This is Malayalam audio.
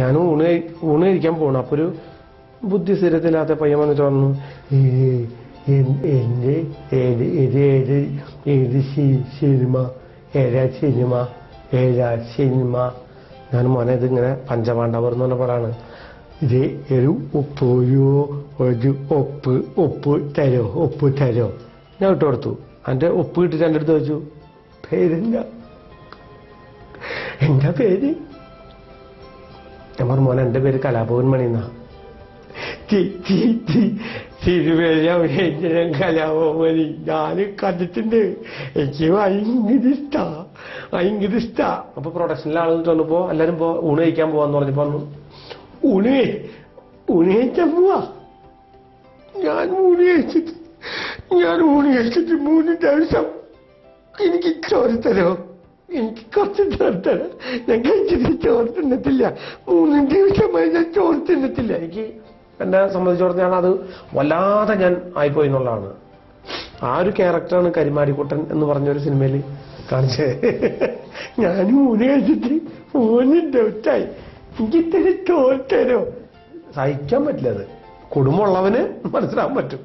ഞാൻ ഊണ് കഴിക്കാൻ പോണു. അപ്പൊ ഒരു ബുദ്ധിസ്ഥിരത്തില്ലാത്ത പയ്യൻ വന്നിട്ട് പറഞ്ഞു, എന്റെ ഏത് സിനിമ. ഞാൻ മോനെ ഇതിങ്ങനെ പഞ്ചപാണ്ഡവർ എന്ന് പറഞ്ഞ പടമാണ്, ഇത് ഒരു ഒപ്പ് തരോ. ഞാൻ ഇട്ട് കൊടുത്തു. എൻ്റെ ഒപ്പ് കിട്ടിട്ട് എൻ്റെ അടുത്ത് വെച്ചു, പേരെന്താ? എന്താ പേര്? ഞാൻ പറഞ്ഞു, മോനെ എൻ്റെ പേര് കലാഭവൻ മണി എന്നാ. തിരുവേലിയ കലാഭവൻ മണി ഞാൻ കണ്ടിട്ടുണ്ട്, എനിക്ക് ഭയങ്കര ഇഷ്ടാ. അപ്പൊ പ്രൊഡക്ഷനിലെ ആളെന്ന് പറഞ്ഞപ്പോ എല്ലാരും ഊണ് കഴിക്കാൻ പോവാന്ന് പറഞ്ഞപ്പോ പറഞ്ഞു, ഊണ് കഴിക്കാൻ പോവാ. ഞാൻ ഊണ് കഴിച്ചിട്ട് 3 ദിവസം എനിക്ക് ചോറ് തരോ, എനിക്ക് കുറച്ച് ചോറ് തരാം. ഞാൻ കഴിച്ചിട്ട് ചോറ് തിന്നത്തില്ല, 3 ദിവസമായി ഞാൻ ചോറ് തിന്നത്തില്ല. എനിക്ക് എന്നെ സംബന്ധിച്ചിടത്തോളം അത് വല്ലാതെ ഞാൻ ആയിപ്പോയി എന്നുള്ളതാണ്. ആ ഒരു ക്യാരക്ടറാണ് കരിമാടിക്കുട്ടൻ എന്ന് പറഞ്ഞൊരു സിനിമയിൽ കാണിച്ചത്. ഞാൻ ഊണ് കഴിച്ചിട്ട് 3 ദിവസമായി, എനിക്ക് ഇത്തിരി ചോറ് തരോ. സഹിക്കാൻ പറ്റില്ല. അത് കുടുംബമുള്ളവന് മനസ്സിലാക്കാൻ പറ്റും.